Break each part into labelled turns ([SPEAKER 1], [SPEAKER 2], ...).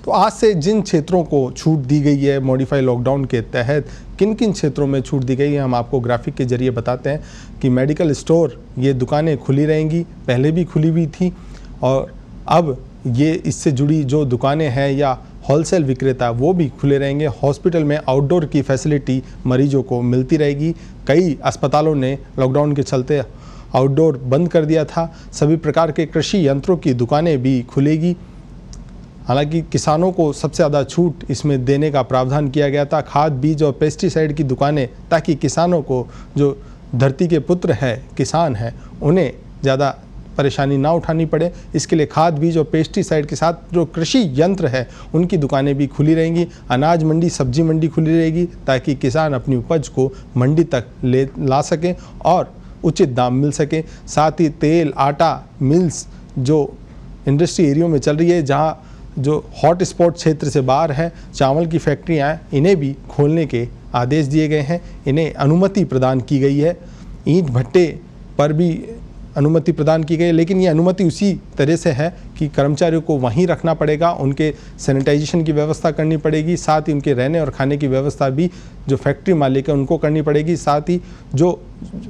[SPEAKER 1] तो आज से जिन क्षेत्रों को छूट दी गई है मॉडिफाई लॉकडाउन के तहत, किन किन क्षेत्रों में छूट दी गई है, हम आपको ग्राफिक के जरिए बताते हैं कि मेडिकल स्टोर, ये दुकानें खुली रहेंगी, पहले भी खुली हुई थी और अब ये इससे जुड़ी जो दुकानें हैं या होलसेल विक्रेता वो भी खुले रहेंगे। हॉस्पिटल में आउटडोर की फैसिलिटी मरीजों को मिलती रहेगी। कई अस्पतालों ने लॉकडाउन के चलते आउटडोर बंद कर दिया था। सभी प्रकार के कृषि यंत्रों की दुकानें भी खुलेगी। हालांकि किसानों को सबसे ज़्यादा छूट इसमें देने का प्रावधान किया गया था। खाद, बीज और पेस्टिसाइड की दुकानें, ताकि किसानों को, जो धरती के पुत्र है, किसान हैं, उन्हें ज़्यादा परेशानी ना उठानी पड़े, इसके लिए खाद, बीज और पेस्टिसाइड के साथ जो कृषि यंत्र है उनकी दुकानें भी खुली रहेंगी। अनाज मंडी, सब्जी मंडी खुली रहेगी, ताकि किसान अपनी उपज को मंडी तक ला सकें और उचित दाम मिल सके। साथ ही तेल, आटा मिल्स जो इंडस्ट्री एरियो में चल रही है, जहाँ जो हॉट स्पॉट क्षेत्र से बाहर है, चावल की फैक्ट्रियाँ, इन्हें भी खोलने के आदेश दिए गए हैं, इन्हें अनुमति प्रदान की गई है। ईंट भट्टे पर भी अनुमति प्रदान की गई है, लेकिन ये अनुमति उसी तरह से है कि कर्मचारियों को वहीं रखना पड़ेगा, उनके सैनिटाइजेशन की व्यवस्था करनी पड़ेगी, साथ ही उनके रहने और खाने की व्यवस्था भी जो फैक्ट्री मालिक है उनको करनी पड़ेगी। साथ ही जो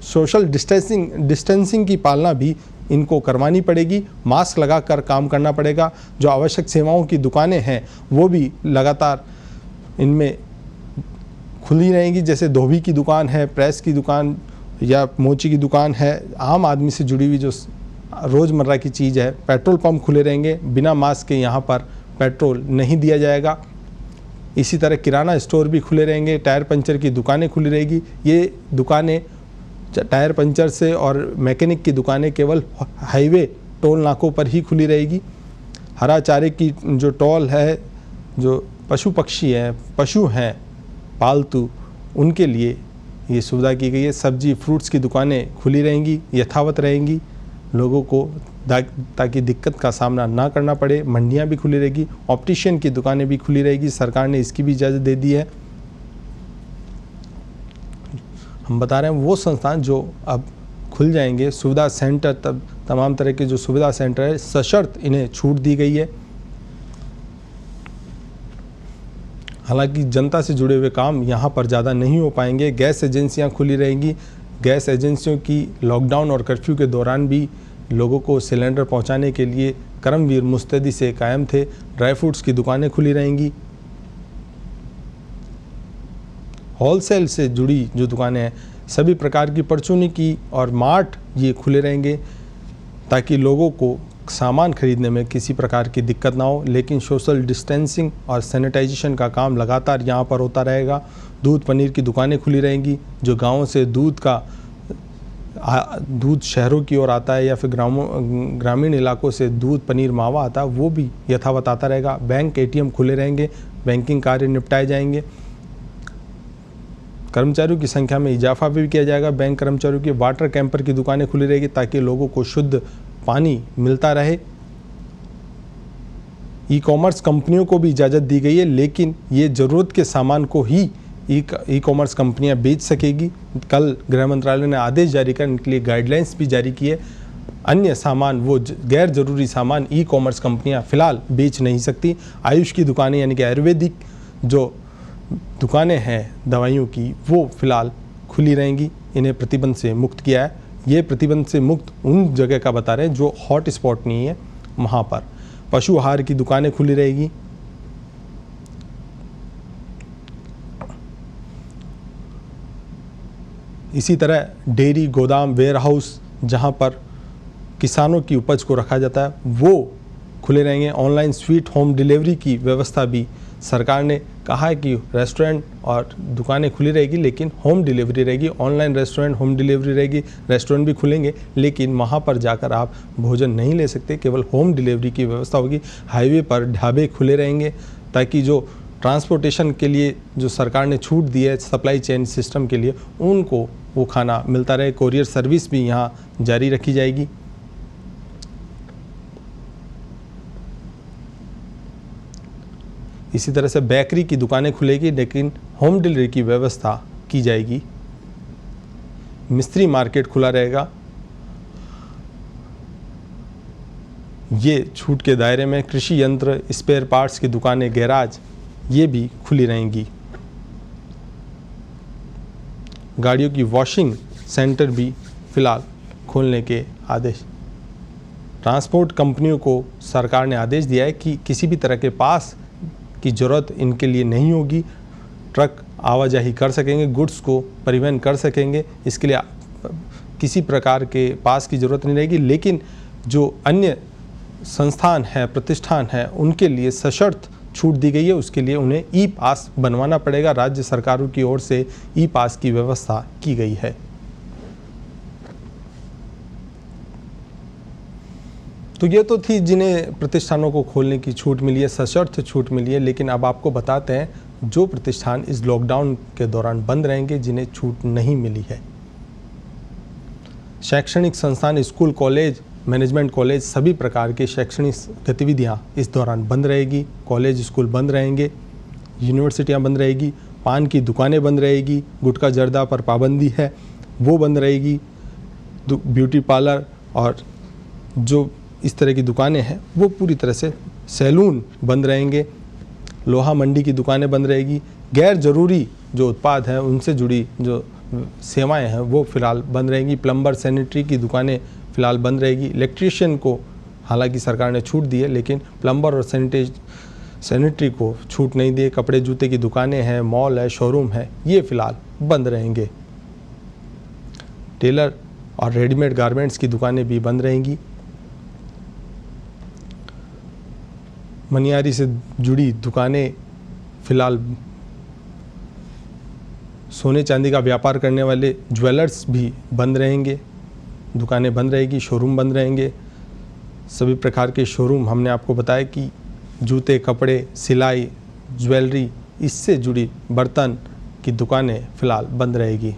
[SPEAKER 1] सोशल डिस्टेंसिंग की पालना भी इनको करवानी पड़ेगी। मास्क लगाकर काम करना पड़ेगा। जो आवश्यक सेवाओं की दुकानें हैं वो भी लगातार इनमें खुली रहेंगी, जैसे धोबी की दुकान है, प्रेस की दुकान या मोची की दुकान है, आम आदमी से जुड़ी हुई जो रोज़मर्रा की चीज़ है। पेट्रोल पंप खुले रहेंगे, बिना मास्क के यहाँ पर पेट्रोल नहीं दिया जाएगा। इसी तरह किराना स्टोर भी खुले रहेंगे, टायर पंचर की दुकानें खुली रहेगी। ये दुकानें टायर पंचर से और मैकेनिक की दुकानें केवल हाईवे टोल नाकों पर ही खुली रहेगी। हरा चारे की जो टोल है, जो पशु पक्षी हैं, पशु हैं पालतू, उनके लिए ये सुविधा की गई है। सब्जी फ्रूट्स की दुकानें खुली रहेंगी, यथावत रहेंगी लोगों को, ताकि दिक्कत का सामना ना करना पड़े। मंडियां भी खुली रहेगी, ऑप्टिशियन की दुकानें भी खुली रहेगी, सरकार ने इसकी भी इजाज़त दे दी है। हम बता रहे हैं वो संस्थान जो अब खुल जाएंगे, सुविधा सेंटर, तब तमाम तरह के जो सुविधा सेंटर है, सशर्त इन्हें छूट दी गई है। हालांकि जनता से जुड़े हुए काम यहाँ पर ज़्यादा नहीं हो पाएंगे। गैस एजेंसियाँ खुली रहेंगी। गैस एजेंसियों की लॉकडाउन और कर्फ्यू के दौरान भी लोगों को सिलेंडर पहुँचाने के लिए कर्मवीर मुस्तैदी से कायम थे। ड्राई फ्रूट्स की दुकानें खुली रहेंगी। होलसेल से जुड़ी जो दुकानें हैं, सभी प्रकार की परचूनी की और मार्ट, ये खुले रहेंगे, ताकि लोगों को सामान खरीदने में किसी प्रकार की दिक्कत ना हो। लेकिन सोशल डिस्टेंसिंग और सैनिटाइजेशन का काम लगातार यहाँ पर होता रहेगा। दूध पनीर की दुकानें खुली रहेंगी। जो गाँव से दूध शहरों की ओर आता है या फिर ग्रामीण इलाकों से दूध, पनीर, मावा आता है, वो भी यथावत आता रहेगा। बैंक, एटीएम खुले रहेंगे, बैंकिंग कार्य निपटाए जाएंगे। कर्मचारियों की संख्या में इजाफा भी किया जाएगा। बैंक कर्मचारियों की वाटर कैंपर की दुकानें खुली रहेगी, ताकि लोगों को शुद्ध पानी मिलता रहे। ई कॉमर्स कंपनियों को भी इजाज़त दी गई है, लेकिन ये ज़रूरत के सामान को ही ई कॉमर्स कंपनियां बेच सकेगी। कल गृह मंत्रालय ने आदेश जारी कर इनके लिए गाइडलाइंस भी जारी किए। अन्य सामान, वो गैर ज़रूरी सामान ई कॉमर्स कंपनियां फ़िलहाल बेच नहीं सकती। आयुष की दुकानें, यानी कि आयुर्वेदिक जो दुकानें हैं दवाइयों की, वो फ़िलहाल खुली रहेंगी। इन्हें प्रतिबंध से मुक्त किया है। ये प्रतिबंध से मुक्त उन जगह का बता रहे हैं जो हॉट स्पॉट नहीं है, वहाँ पर। पशु आहार की दुकानें खुली रहेगी। इसी तरह डेयरी, गोदाम, वेयरहाउस, जहाँ पर किसानों की उपज को रखा जाता है, वो खुले रहेंगे। ऑनलाइन स्वीट होम डिलीवरी की व्यवस्था भी सरकार ने कहा है कि रेस्टोरेंट और दुकानें खुली रहेगी, लेकिन होम डिलीवरी रहेगी। ऑनलाइन रेस्टोरेंट, होम डिलीवरी रहेगी। रेस्टोरेंट भी खुलेंगे, लेकिन वहाँ पर जाकर आप भोजन नहीं ले सकते, केवल होम डिलीवरी की व्यवस्था होगी। हाईवे पर ढाबे खुले रहेंगे, ताकि जो ट्रांसपोर्टेशन के लिए जो सरकार ने छूट दी है सप्लाई चेन सिस्टम के लिए, उनको वो खाना मिलता रहे। कोरियर सर्विस भी यहाँ जारी रखी जाएगी। इसी तरह से बेकरी की दुकानें खुलेगी, लेकिन होम डिलीवरी की व्यवस्था की जाएगी। मिस्त्री मार्केट खुला रहेगा। ये छूट के दायरे में। कृषि यंत्र, स्पेयर पार्ट्स की दुकानें, गैराज ये भी खुली रहेंगी। गाड़ियों की वॉशिंग सेंटर भी फिलहाल खोलने के आदेश। ट्रांसपोर्ट कंपनियों को सरकार ने आदेश दिया है कि किसी भी तरह के पास की ज़रूरत इनके लिए नहीं होगी। ट्रक आवाजाही कर सकेंगे, गुड्स को परिवहन कर सकेंगे, इसके लिए किसी प्रकार के पास की ज़रूरत नहीं रहेगी। लेकिन जो अन्य संस्थान है, प्रतिष्ठान है, उनके लिए सशर्त छूट दी गई है। उसके लिए उन्हें ई पास बनवाना पड़ेगा। राज्य सरकारों की ओर से ई पास की व्यवस्था की गई है। तो ये तो थी जिन्हें प्रतिष्ठानों को खोलने की छूट मिली है, सशर्त छूट मिली है। लेकिन अब आपको बताते हैं जो प्रतिष्ठान इस लॉकडाउन के दौरान बंद रहेंगे, जिन्हें छूट नहीं मिली है। शैक्षणिक संस्थान, स्कूल, कॉलेज, मैनेजमेंट कॉलेज, सभी प्रकार के शैक्षणिक गतिविधियां इस दौरान बंद रहेगी। कॉलेज, स्कूल बंद रहेंगे, यूनिवर्सिटियां बंद रहेगी, पान की दुकानें बंद रहेगी, गुटखा जर्दा पर पाबंदी है वो बंद रहेगी, ब्यूटी पार्लर और जो इस तरह की दुकानें हैं वो पूरी तरह से, सैलून बंद रहेंगे, लोहा मंडी की दुकानें बंद रहेगी। गैर ज़रूरी जो उत्पाद हैं उनसे जुड़ी जो सेवाएं हैं वो फ़िलहाल बंद रहेंगी। प्लम्बर, सैनिटरी की दुकानें फ़िलहाल बंद रहेगी। इलेक्ट्रीशियन को हालांकि सरकार ने छूट दी है, लेकिन प्लम्बर और सैनिटरी को छूट नहीं दी है। कपड़े जूते की दुकानें हैं, मॉल है, शोरूम है, ये फ़िलहाल बंद रहेंगे। टेलर और रेडीमेड गारमेंट्स की दुकानें भी बंद रहेंगी। मनियारी से जुड़ी दुकानें फ़िलहाल, सोने चांदी का व्यापार करने वाले ज्वेलर्स भी बंद रहेंगे, दुकानें बंद रहेगी, शोरूम बंद रहेंगे। सभी प्रकार के शोरूम, हमने आपको बताया कि जूते, कपड़े, सिलाई, ज्वेलरी, इससे जुड़ी बर्तन की दुकानें फ़िलहाल बंद रहेगी।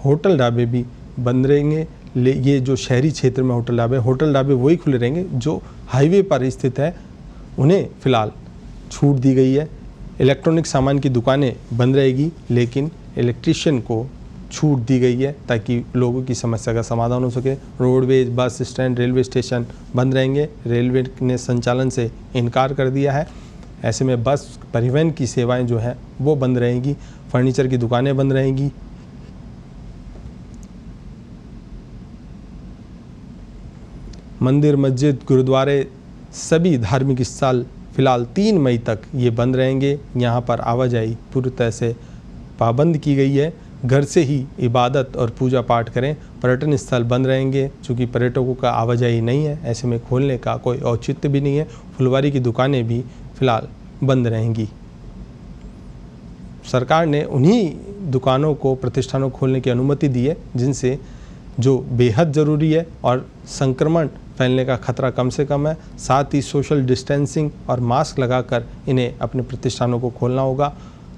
[SPEAKER 1] होटल ढाबे भी बंद रहेंगे। ये जो शहरी क्षेत्र में होटल ढाबे वही खुले रहेंगे जो हाईवे पर स्थित है, उन्हें फ़िलहाल छूट दी गई है। इलेक्ट्रॉनिक सामान की दुकानें बंद रहेगी, लेकिन इलेक्ट्रीशियन को छूट दी गई है ताकि लोगों की समस्या का समाधान हो सके। Roadways, bus stand, railway station बंद रहेंगे। रेलवे ने संचालन से इनकार कर दिया है। ऐसे में बस परिवहन की सेवाएं जो हैं वो बंद रहेंगी। फर्नीचर की दुकानें बंद रहेंगी। मंदिर, मस्जिद, गुरुद्वारे, सभी धार्मिक स्थल फ़िलहाल 3 मई तक ये बंद रहेंगे। यहाँ पर आवाजाही पूरी तरह से पाबंद की गई है। घर से ही इबादत और पूजा पाठ करें। पर्यटन स्थल बंद रहेंगे, चूँकि पर्यटकों का आवाजाही नहीं है, ऐसे में खोलने का कोई औचित्य भी नहीं है। फुलवारी की दुकानें भी फ़िलहाल बंद रहेंगी। सरकार ने उन्हीं दुकानों को, प्रतिष्ठानों को खोलने की अनुमति दी है जिनसे जो बेहद ज़रूरी है और संक्रमण फैलने का खतरा कम से कम है। साथ ही सोशल डिस्टेंसिंग और मास्क लगाकर इन्हें अपने प्रतिष्ठानों को खोलना होगा।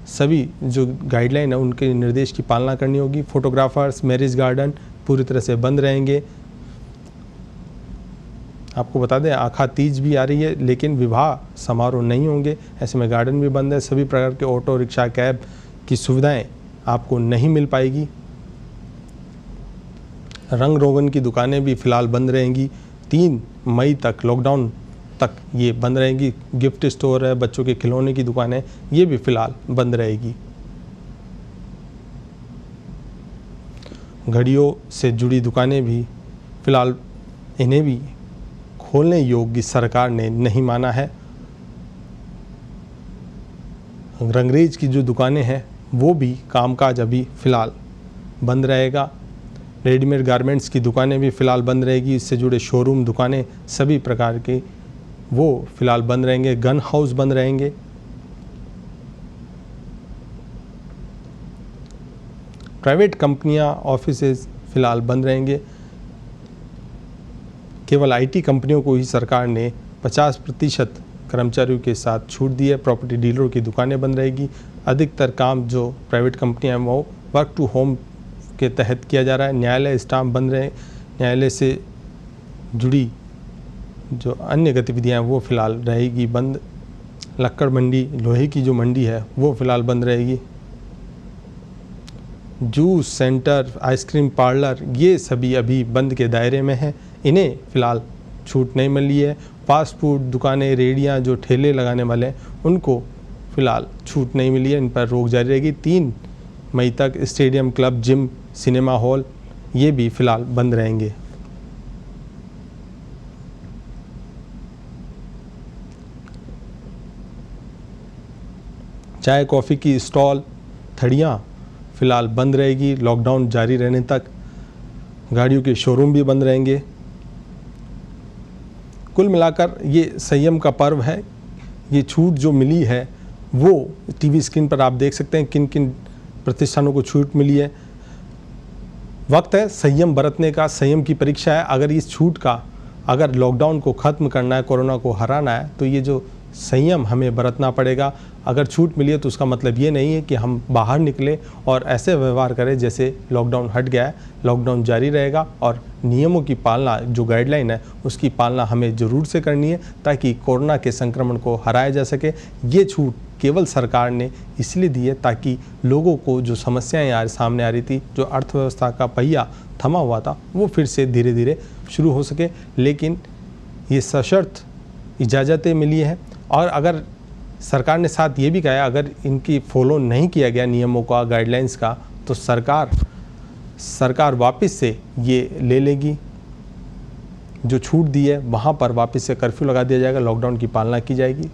[SPEAKER 1] सभी जो गाइडलाइन है उनके निर्देश की पालना करनी होगी। फोटोग्राफर्स, मैरिज गार्डन पूरी तरह से बंद रहेंगे। आपको बता दें आखा तीज भी आ रही है, लेकिन विवाह समारोह नहीं होंगे, ऐसे में गार्डन भी बंद है। सभी प्रकार के ऑटो रिक्शा, कैब की सुविधाएं आपको नहीं मिल पाएगी। रंग रोगन की दुकानें भी फ़िलहाल बंद रहेंगी। 3 मई तक, लॉकडाउन तक ये बंद रहेंगी। गिफ्ट स्टोर है, बच्चों के खिलौने की दुकानें, ये भी फ़िलहाल बंद रहेगी। घड़ियों से जुड़ी दुकानें भी फ़िलहाल, इन्हें भी खोलने योग्य सरकार ने नहीं माना है। रंगरेज की जो दुकानें हैं वो भी कामकाज अभी फ़िलहाल बंद रहेगा। रेडीमेड गारमेंट्स की दुकानें भी फ़िलहाल बंद रहेगी। इससे जुड़े शोरूम, दुकानें, सभी प्रकार के वो फ़िलहाल बंद रहेंगे। गन हाउस बंद रहेंगे। प्राइवेट कंपनियां, ऑफिसेज फ़िलहाल बंद रहेंगे। केवल आईटी कंपनियों को ही सरकार ने 50% कर्मचारियों के साथ छूट दी है। प्रॉपर्टी डीलरों की दुकानें बंद रहेगी। अधिकतर काम जो प्राइवेट कंपनियां हैं वो वर्क टू होम के तहत किया जा रहा है। न्यायालय स्टाफ बंद रहे। न्यायालय से जुड़ी जो अन्य गतिविधियां हैं वो फ़िलहाल रहेगी बंद। लक्कड़ मंडी, लोहे की जो मंडी है वो फ़िलहाल बंद रहेगी। जूस सेंटर, आइसक्रीम पार्लर, ये सभी अभी बंद के दायरे में हैं, इन्हें फ़िलहाल छूट नहीं मिली है। फास्ट फूड दुकानें, रेहड़ियाँ, जो ठेले लगाने वाले हैं, उनको फ़िलहाल छूट नहीं मिली है, इन पर रोक जारी रहेगी। 3 मई तक stadium, club, gym, cinema hall ये भी फ़िलहाल बंद रहेंगे। चाय कॉफ़ी की स्टॉल, थड़ियाँ फ़िलहाल बंद रहेगी लॉकडाउन जारी रहने तक। गाड़ियों के शोरूम भी बंद रहेंगे। कुल मिलाकर ये संयम का पर्व है। ये छूट जो मिली है वो टीवी स्क्रीन पर आप देख सकते हैं किन किन प्रतिष्ठानों को छूट मिली है। वक्त है संयम बरतने का, संयम की परीक्षा है। अगर इस छूट का, अगर लॉकडाउन को ख़त्म करना है, कोरोना को हराना है, तो ये जो संयम हमें बरतना पड़ेगा। अगर छूट मिली है तो उसका मतलब ये नहीं है कि हम बाहर निकले और ऐसे व्यवहार करें जैसे लॉकडाउन हट गया है। लॉकडाउन जारी रहेगा और नियमों की पालना, जो गाइडलाइन है उसकी पालना हमें ज़रूर से करनी है ताकि कोरोना के संक्रमण को हराया जा सके। ये छूट केवल सरकार ने इसलिए दी है ताकि लोगों को जो समस्याएं सामने आ रही थी, जो अर्थव्यवस्था का पहिया थमा हुआ था, वो फिर से धीरे धीरे शुरू हो सके। लेकिन ये सशर्त इजाज़तें मिली है और अगर सरकार ने साथ ये भी कहा है अगर इनकी फॉलो नहीं किया गया नियमों का, गाइडलाइंस का, तो सरकार वापस से ये ले लेगी। जो छूट दी है वहाँ पर वापस से कर्फ्यू लगा दिया जाएगा, लॉकडाउन की पालना की जाएगी।